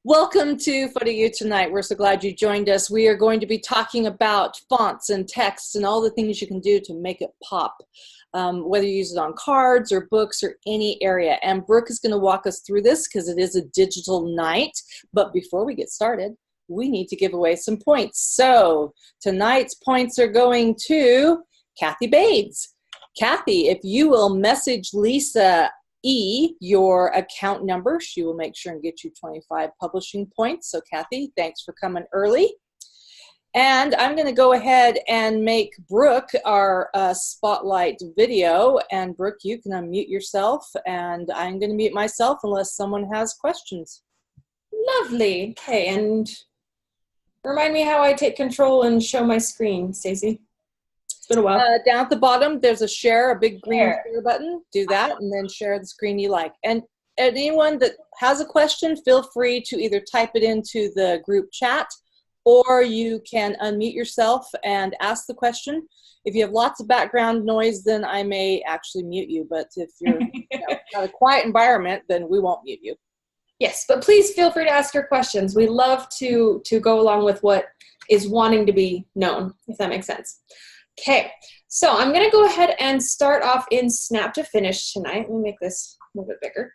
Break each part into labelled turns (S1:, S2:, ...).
S1: Welcome to Photo You Tonight. We're so glad you joined us. We are going to be talking about fonts and text and all the things you can do to make it pop, whether you use it on cards or books or any area. And Brooke is going to walk us through this because it is a digital night. But before we get started, we need to give away some points. So tonight's points are going to Kathy Bades. Kathy, if you will message Lisa your account number, she will make sure and get you 25 publishing points. So Kathy, thanks for coming early. And I'm going to go ahead and make Brooke our spotlight video. And Brooke, you can unmute yourself, and I'm going to mute myself unless someone has questions.
S2: Lovely. Okay, and remind me how I take control and show my screen, Stacey. It's been a while.
S1: Down at the bottom, there's a share, a big green share button. Do that, and then share the screen you like. And anyone that has a question, feel free to either type it into the group chat, or you can unmute yourself and ask the question. If you have lots of background noise, then I may actually mute you. But if you're got a quiet environment, then we won't mute you.
S2: Yes, but please feel free to ask your questions. We love to go along with what is wanting to be known, if that makes sense. Okay, so I'm going to go ahead and start off in Snap2Finish tonight. Let me make this a little bit bigger.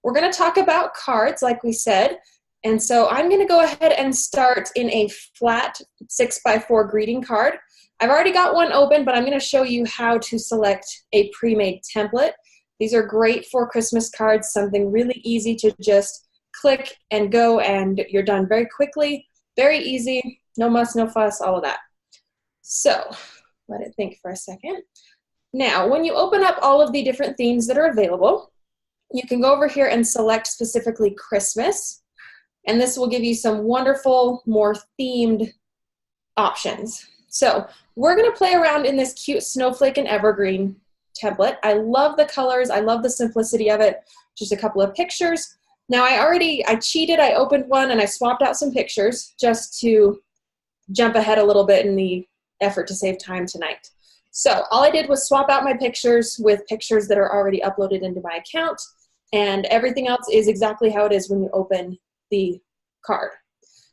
S2: We're going to talk about cards, like we said. And so I'm going to go ahead and start in a flat 6x4 greeting card. I've already got one open, but I'm going to show you how to select a pre-made template. These are great for Christmas cards, something really easy to just click and go, and you're done very quickly. Very easy, no muss, no fuss, all of that. So let it think for a second. Now, when you open up all of the different themes that are available, you can go over here and select specifically Christmas, and this will give you some wonderful, more themed options. So we're going to play around in this cute snowflake and evergreen template. I love the colors. I love the simplicity of it. Just a couple of pictures. Now, I cheated. I opened one and I swapped out some pictures just to jump ahead a little bit in the effort to save time tonight. So all I did was swap out my pictures with pictures that are already uploaded into my account, and everything else is exactly how it is when you open the card.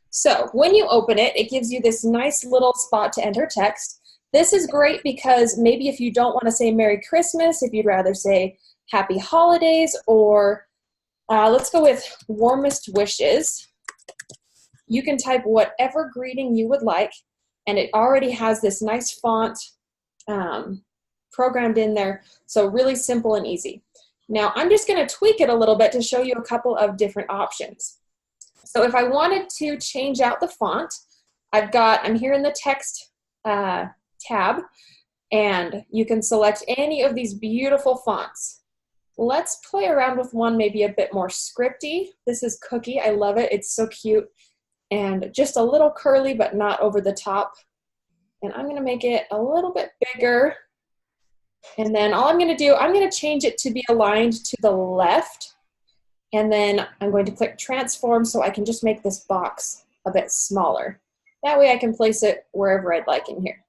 S2: So when you open it, it gives you this nice little spot to enter text. This is great because maybe if you don't want to say Merry Christmas, if you'd rather say Happy Holidays, or let's go with warmest wishes, you can type whatever greeting you would like, and it already has this nice font programmed in there, so really simple and easy. Now I'm just going to tweak it a little bit to show you a couple of different options. So if I wanted to change out the font, I'm here in the text tab, and you can select any of these beautiful fonts. Let's play around with one maybe a bit more scripty. This is Cookie. I love it. It's so cute. And just a little curly, but not over the top. And I'm going to make it a little bit bigger. And then all I'm going to do, I'm going to change it to be aligned to the left. And then I'm going to click transform so I can just make this box a bit smaller. That way I can place it wherever I'd like in here.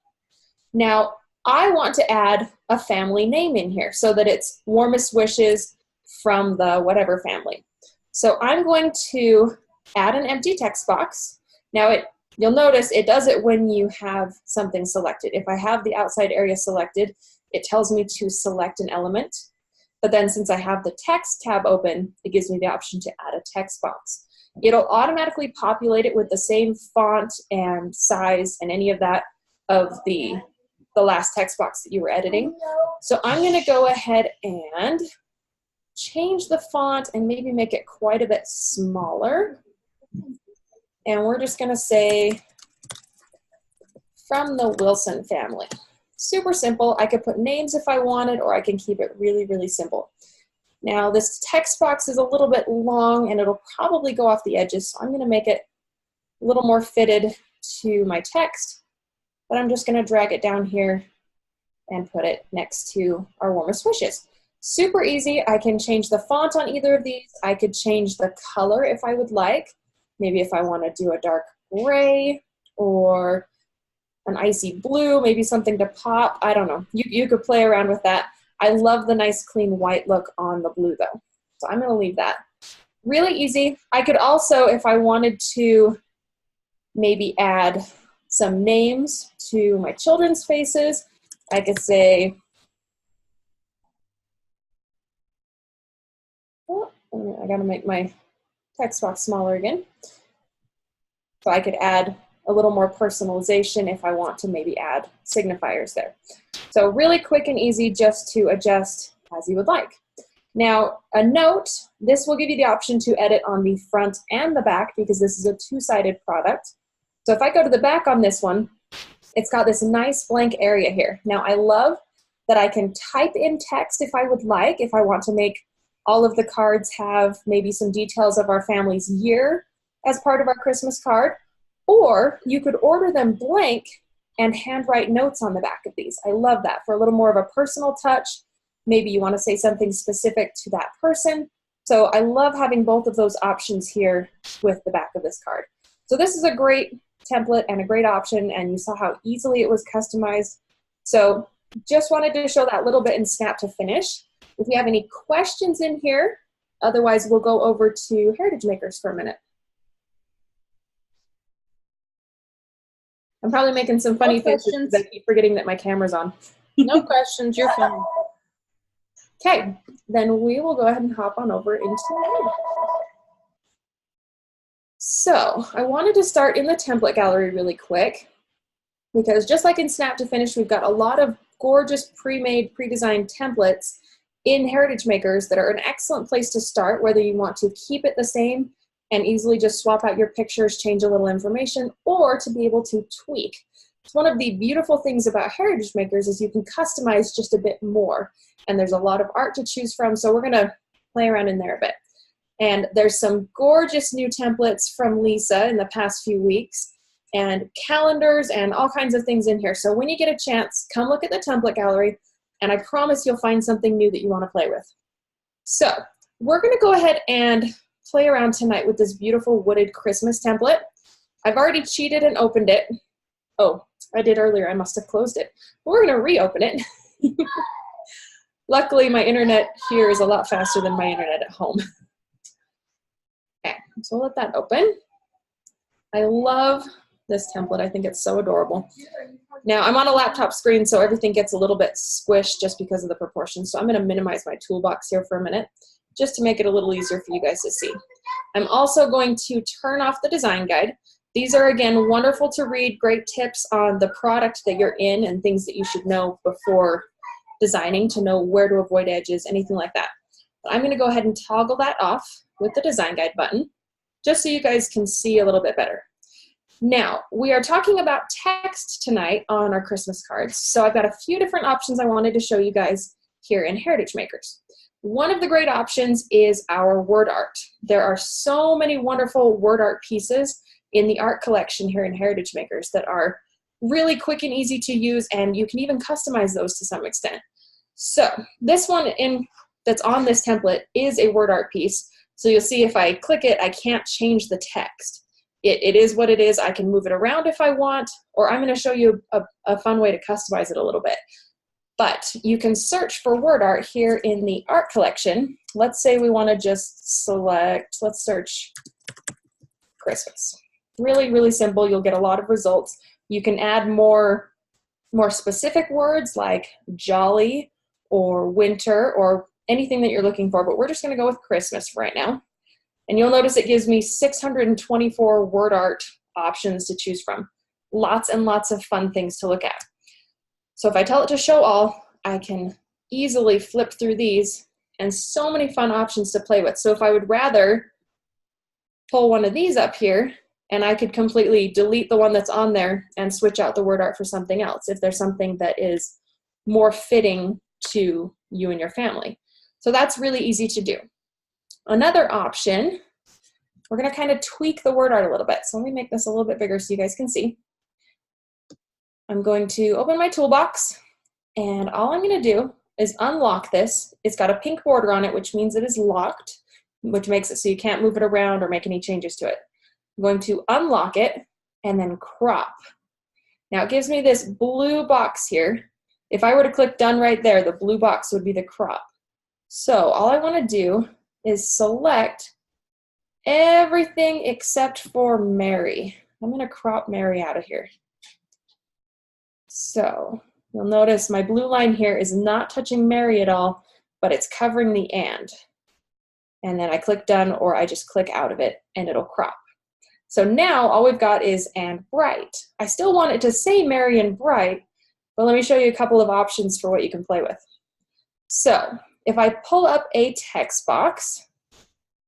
S2: Now, I want to add a family name in here so that it's warmest wishes from the whatever family. So I'm going to add an empty text box. Now you'll notice it does it when you have something selected. If I have the outside area selected, it tells me to select an element. But then since I have the text tab open, it gives me the option to add a text box. It'll automatically populate it with the same font and size and any of that of the last text box that you were editing. So I'm going to go ahead and change the font and maybe make it quite a bit smaller. And we're just going to say, from the Wilson family. Super simple. I could put names if I wanted, or I can keep it really, really simple. Now, this text box is a little bit long, and it'll probably go off the edges, so I'm going to make it a little more fitted to my text, but I'm just going to drag it down here and put it next to our warmest wishes. Super easy. I can change the font on either of these. I could change the color if I would like. Maybe if I want to do a dark gray or an icy blue, maybe something to pop. I don't know. You could play around with that. I love the nice clean white look on the blue though. So I'm going to leave that. Really easy. I could also, if I wanted to, maybe add some names to my children's faces. I could say, oh, I gotta make my text box smaller again. So I could add a little more personalization if I want to maybe add signifiers there. So really quick and easy just to adjust as you would like. Now, a note, this will give you the option to edit on the front and the back because this is a two-sided product. So if I go to the back on this one, it's got this nice blank area here. Now, I love that I can type in text if I would like, if I want to make all of the cards have maybe some details of our family's year as part of our Christmas card, or you could order them blank and handwrite notes on the back of these. I love that for a little more of a personal touch. Maybe you want to say something specific to that person. So I love having both of those options here with the back of this card. So this is a great template and a great option, and you saw how easily it was customized. So just wanted to show that little bit in Snap2Finish. If you have any questions in here, otherwise we'll go over to Heritage Makers for a minute. I'm probably making some funny faces because I keep forgetting that my camera's on.
S1: No questions, you're fine.
S2: Okay, then we will go ahead and hop on over into it. So I wanted to start in the template gallery really quick because just like in Snap2Finish, we've got a lot of gorgeous pre-made, pre-designed templates in Heritage Makers that are an excellent place to start, whether you want to keep it the same and easily just swap out your pictures, change a little information, or to be able to tweak. It's one of the beautiful things about Heritage Makers is you can customize just a bit more, and there's a lot of art to choose from, so we're gonna play around in there a bit. And there's some gorgeous new templates from Lisa in the past few weeks, and calendars and all kinds of things in here. So when you get a chance, come look at the template gallery, and I promise you'll find something new that you wanna play with. So we're gonna go ahead and play around tonight with this beautiful wooded Christmas template. I've already cheated and opened it. Oh, I did earlier, I must have closed it. We're gonna reopen it. Luckily, my internet here is a lot faster than my internet at home. Okay, so we'll let that open. I love this template, I think it's so adorable. Now, I'm on a laptop screen, so everything gets a little bit squished just because of the proportions, so I'm gonna minimize my toolbox here for a minute, just to make it a little easier for you guys to see. I'm also going to turn off the design guide. These are, again, wonderful to read, great tips on the product that you're in and things that you should know before designing to know where to avoid edges, anything like that. But I'm gonna go ahead and toggle that off with the design guide button, just so you guys can see a little bit better. Now, we are talking about text tonight on our Christmas cards, so I've got a few different options I wanted to show you guys here in Heritage Makers. One of the great options is our word art. There are so many wonderful word art pieces in the art collection here in Heritage Makers that are really quick and easy to use, and you can even customize those to some extent. So this one that's on this template is a word art piece. So you'll see if I click it, I can't change the text. It is what it is. I can move it around if I want, or I'm going to show you a fun way to customize it a little bit. But you can search for word art here in the art collection. Let's say we want to just select, let's search Christmas. Really, really simple. You'll get a lot of results. You can add more specific words like jolly or winter or anything that you're looking for, but we're just going to go with Christmas for right now. And you'll notice it gives me 624 word art options to choose from. Lots and lots of fun things to look at. So if I tell it to show all, I can easily flip through these and so many fun options to play with. So if I would rather pull one of these up here, and I could completely delete the one that's on there and switch out the word art for something else if there's something that is more fitting to you and your family. So that's really easy to do. Another option, we're gonna kind of tweak the word art a little bit. So let me make this a little bit bigger so you guys can see. I'm going to open my toolbox, and all I'm gonna do is unlock this. It's got a pink border on it, which means it is locked, which makes it so you can't move it around or make any changes to it. I'm going to unlock it and then crop. Now it gives me this blue box here. If I were to click done right there, the blue box would be the crop. So all I want to do is select everything except for Mary. I'm going to crop Mary out of here. So you'll notice my blue line here is not touching Mary at all, but it's covering the and. And then I click done, or I just click out of it and it'll crop. So now all we've got is and bright. I still want it to say Mary and bright, but let me show you a couple of options for what you can play with. So if I pull up a text box,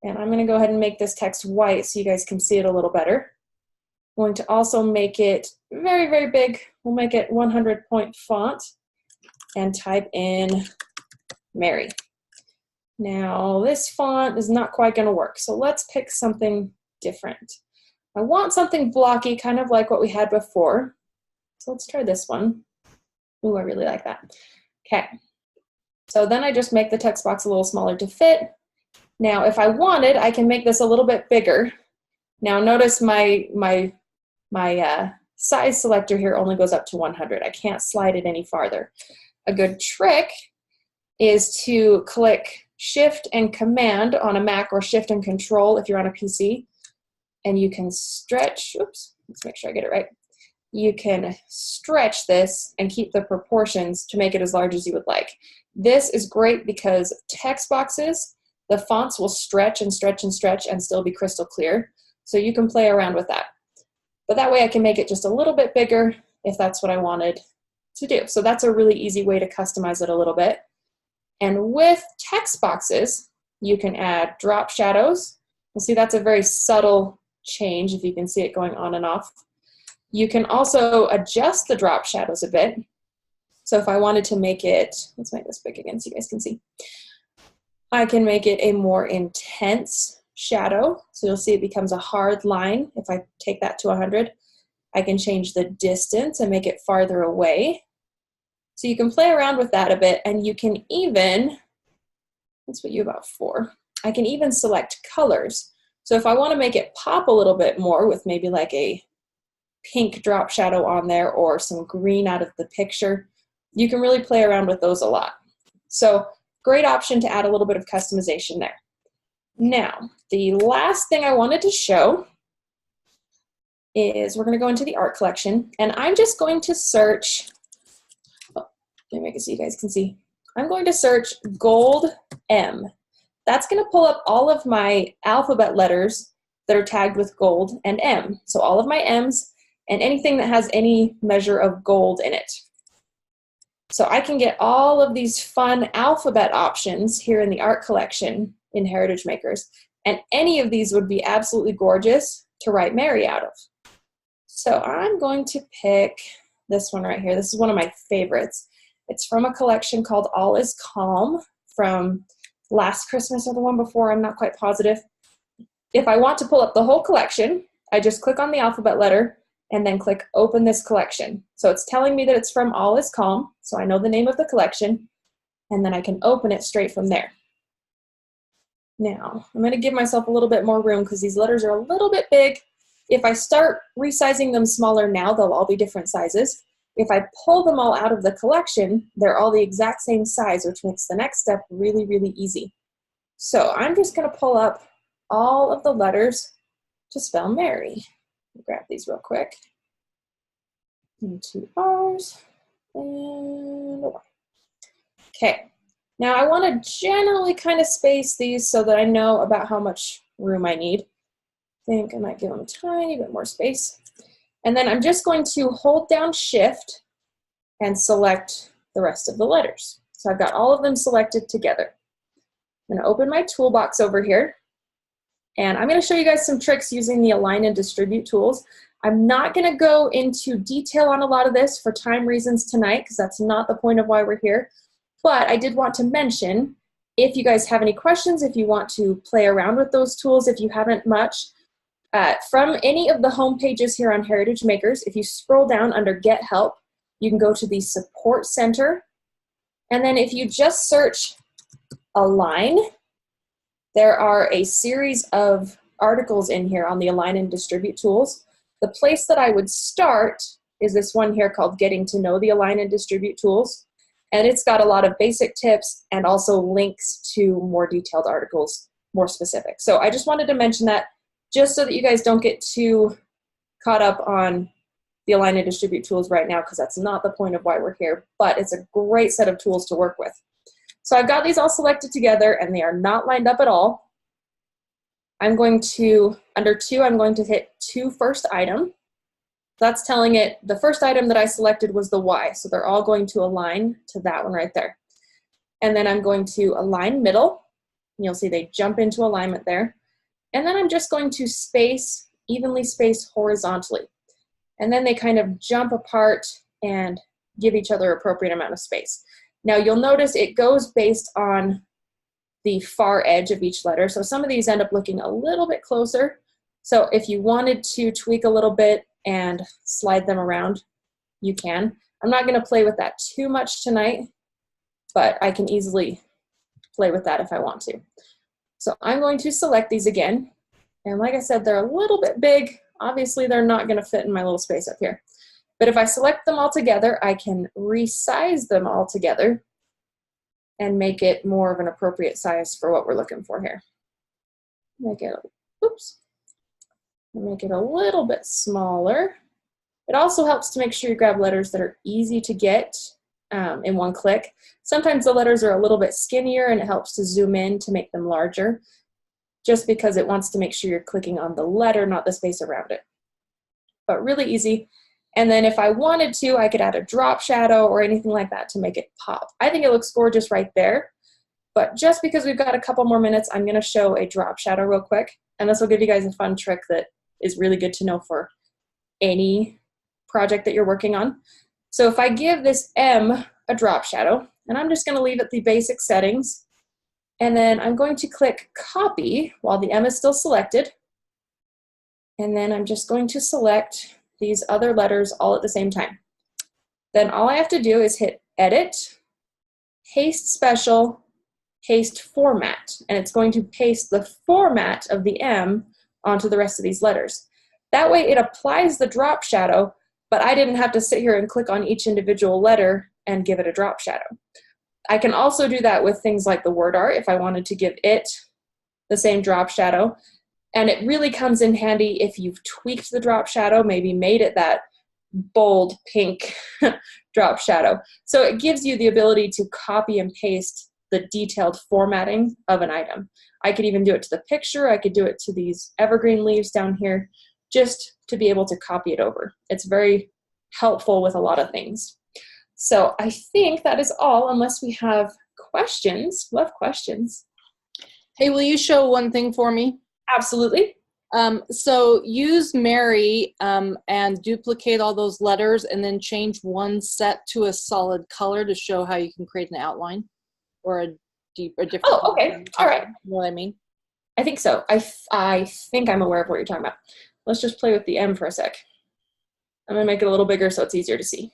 S2: and I'm going to go ahead and make this text white so you guys can see it a little better. I'm going to also make it very, very big. We'll make it 100-point font and type in Mary. Now this font is not quite going to work, so let's pick something different. I want something blocky, kind of like what we had before. So let's try this one. Ooh, I really like that. Okay. So then I just make the text box a little smaller to fit. Now, if I wanted, I can make this a little bit bigger. Now notice my size selector here only goes up to 100. I can't slide it any farther. A good trick is to click Shift and Command on a Mac, or Shift and Control if you're on a PC, and you can stretch, oops, let's make sure I get it right. You can stretch this and keep the proportions to make it as large as you would like. This is great because text boxes, the fonts will stretch and stretch and stretch and still be crystal clear. So you can play around with that. But that way I can make it just a little bit bigger if that's what I wanted to do. So that's a really easy way to customize it a little bit. And with text boxes, you can add drop shadows. You'll see that's a very subtle change if you can see it going on and off. You can also adjust the drop shadows a bit. So if I wanted to make it, let's make this big again so you guys can see. I can make it a more intense shadow. So you'll see it becomes a hard line if I take that to 100. I can change the distance and make it farther away. So you can play around with that a bit, and you can even, let's put you about 4. I can even select colors. So if I want to make it pop a little bit more with maybe like a pink drop shadow on there or some green out of the picture, you can really play around with those a lot. So great option to add a little bit of customization there. Now, the last thing I wanted to show is we're going to go into the art collection, and I'm just going to search, let me make it so you guys can see. I'm going to search gold M. That's going to pull up all of my alphabet letters that are tagged with gold and M. So all of my M's and anything that has any measure of gold in it. So I can get all of these fun alphabet options here in the art collection in Heritage Makers. And any of these would be absolutely gorgeous to write Mary out of. So I'm going to pick this one right here. This is one of my favorites. It's from a collection called All Is Calm from last Christmas or the one before, I'm not quite positive. If I want to pull up the whole collection, I just click on the alphabet letter and then click Open This Collection. So it's telling me that it's from All Is Calm, so I know the name of the collection, and then I can open it straight from there. Now, I'm going to give myself a little bit more room because these letters are a little bit big. If I start resizing them smaller now, they'll all be different sizes. If I pull them all out of the collection, they're all the exact same size, which makes the next step really, really easy. So I'm just going to pull up all of the letters to spell Mary. Grab these real quick. And 2 R's and a Y. Okay. Now I want to generally kind of space these so that I know about how much room I need. I think I might give them a tiny bit more space. And then I'm just going to hold down Shift and select the rest of the letters. So I've got all of them selected together. I'm going to open my toolbox over here. And I'm going to show you guys some tricks using the Align and Distribute tools. I'm not going to go into detail on a lot of this for time reasons tonight, because that's not the point of why we're here. But I did want to mention, if you guys have any questions, if you want to play around with those tools, if you haven't much, from any of the home pages here on Heritage Makers, if you scroll down under Get Help, you can go to the Support Center. And then if you just search Align, there are a series of articles in here on the Align and Distribute tools. The place that I would start is this one here called Getting to Know the Align and Distribute tools. And it's got a lot of basic tips and also links to more detailed articles more specific. So I just wanted to mention that just so that you guys don't get too caught up on the align and distribute tools right now, because that's not the point of why we're here, but it's a great set of tools to work with. So I've got these all selected together and they are not lined up at all. I'm going to, under 2, I'm going to hit to first item. That's telling it the first item that I selected was the Y, so they're all going to align to that one right there. And then I'm going to align middle. You'll see they jump into alignment there. And then I'm just going to space, evenly space horizontally. And then they kind of jump apart and give each other appropriate amount of space. Now you'll notice it goes based on the far edge of each letter. So some of these end up looking a little bit closer. So if you wanted to tweak a little bit and slide them around, you can. I'm not going to play with that too much tonight, but I can easily play with that if I want to. So I'm going to select these again. And like I said, they're a little bit big. Obviously, they're not going to fit in my little space up here. But if I select them all together, I can resize them all together and make it more of an appropriate size for what we're looking for here. Make it, oops, make it a little bit smaller. It also helps to make sure you grab letters that are easy to get in one click. Sometimes the letters are a little bit skinnier and it helps to zoom in to make them larger, just because it wants to make sure you're clicking on the letter, not the space around it. But really easy. And then if I wanted to, I could add a drop shadow or anything like that to make it pop. I think it looks gorgeous right there. But just because we've got a couple more minutes, I'm going to show a drop shadow real quick. And this will give you guys a fun trick that is really good to know for any project that you're working on. So if I give this M a drop shadow, and I'm just going to leave it the basic settings, and then I'm going to click copy while the M is still selected. And then I'm just going to select these other letters all at the same time. Then all I have to do is hit edit, paste special, paste format, and it's going to paste the format of the M onto the rest of these letters. That way it applies the drop shadow, but I didn't have to sit here and click on each individual letter and give it a drop shadow. I can also do that with things like the word art if I wanted to give it the same drop shadow. And it really comes in handy if you've tweaked the drop shadow, maybe made it that bold pink drop shadow. So it gives you the ability to copy and paste the detailed formatting of an item. I could even do it to the picture. I could do it to these evergreen leaves down here, just to be able to copy it over. It's very helpful with a lot of things. So I think that is all, unless we have questions. Love questions.
S1: Hey, will you show one thing for me?
S2: Absolutely.
S1: So use Mary and duplicate all those letters and then change one set to a solid color to show how you can create an outline or a different.
S2: Oh, okay. All right.
S1: You know what I mean?
S2: I think so. I think I'm aware of what you're talking about. Let's just play with the M for a sec. I'm going to make it a little bigger so it's easier to see.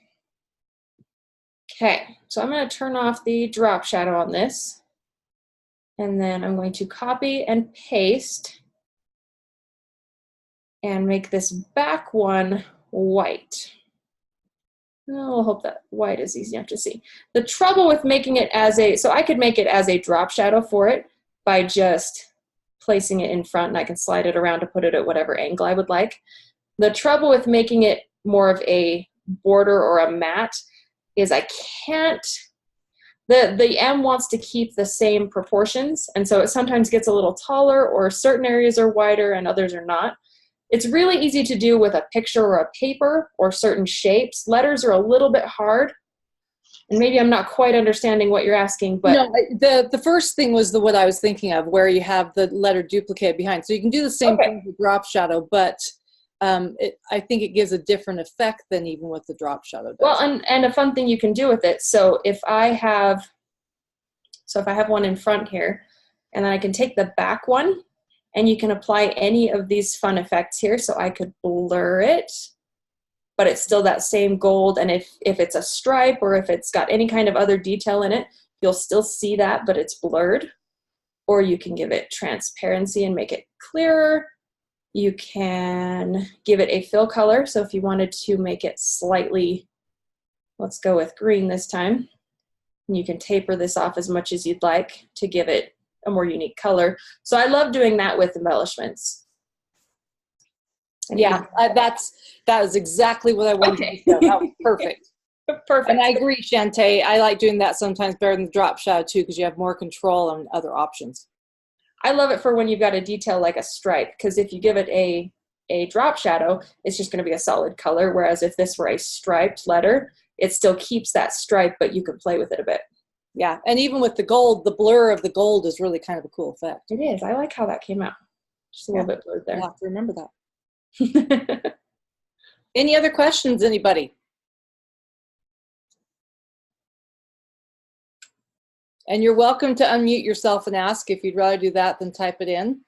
S2: Okay, so I'm going to turn off the drop shadow on this. And then I'm going to copy and paste and make this back one white. I'll hope that white is easy enough to see. The trouble with making it as a, so I could make it as a drop shadow for it by just placing it in front, and I can slide it around to put it at whatever angle I would like. The trouble with making it more of a border or a mat is I can't, the M wants to keep the same proportions, and so it sometimes gets a little taller, or certain areas are wider and others are not. It's really easy to do with a picture or a paper or certain shapes. Letters are a little bit hard, and maybe I'm not quite understanding what you're asking, but
S1: no, the first thing was what I was thinking of, where you have the letter duplicated behind. So you can do the same thing with drop shadow, but I think it gives a different effect than even what the drop shadow does.
S2: Well, and a fun thing you can do with it. So if I have one in front here, and then I can take the back one, and you can apply any of these fun effects here. So I could blur it, but it's still that same gold. And if it's a stripe or if it's got any kind of other detail in it, you'll still see that, but it's blurred. Or you can give it transparency and make it clearer. You can give it a fill color. So if you wanted to make it slightly, let's go with green this time, you can taper this off as much as you'd like to give it a more unique color. So I love doing that with embellishments.
S1: Yeah, that was exactly what I wanted to show. That was perfect.
S2: Perfect.
S1: And I agree, Shantae. I like doing that sometimes better than the drop shadow too, because you have more control on other options.
S2: I love it for when you've got a detail like a stripe, because if you give it a drop shadow, it's just going to be a solid color. Whereas if this were a striped letter, it still keeps that stripe, but you can play with it a bit.
S1: Yeah, and even with the gold, the blur of the gold is really kind of a cool effect.
S2: It is. I like how that came out. Just a little bit blurred there.
S1: I'll have to remember that. Any other questions, anybody? And you're welcome to unmute yourself and ask if you'd rather do that than type it in.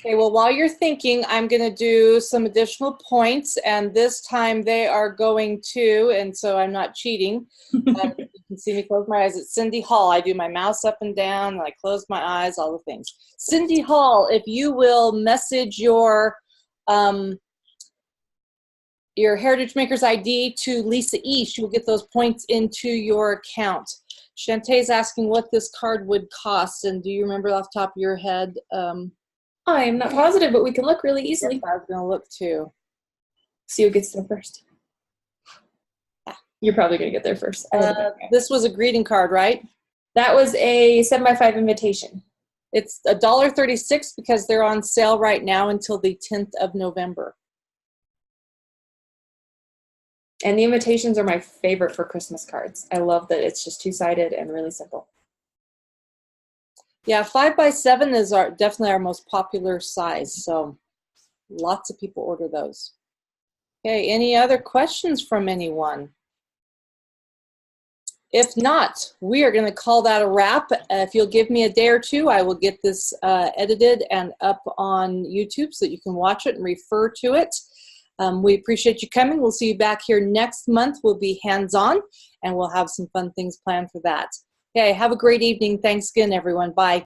S1: Okay, well, while you're thinking, I'm going to do some additional points, and this time they are going to, and so I'm not cheating. You can see me close my eyes. It's Cindy Hall. I do my mouse up and down, and I close my eyes, all the things. Cindy Hall, if you will message your Heritage Makers ID to Lisa E, she will get those points into your account. Shantae's asking what this card would cost, and do you remember off the top of your head?
S2: I am not positive, but we can look really easily.
S1: Yes, I was going to look too.
S2: See who gets there first. You're probably going to get there first.
S1: This was a greeting card, right?
S2: That was a 7x5 invitation.
S1: It's $1.36 because they're on sale right now until the 10th of November.
S2: And the invitations are my favorite for Christmas cards. I love that it's just two-sided and really simple.
S1: Yeah, 5x7 is definitely our most popular size, so lots of people order those. Okay, any other questions from anyone? If not, we are going to call that a wrap. If you'll give me a day or two, I will get this edited and up on YouTube so that you can watch it and refer to it. We appreciate you coming. We'll see you back here next month. We'll be hands-on, and we'll have some fun things planned for that. Okay, have a great evening. Thanks again, everyone. Bye.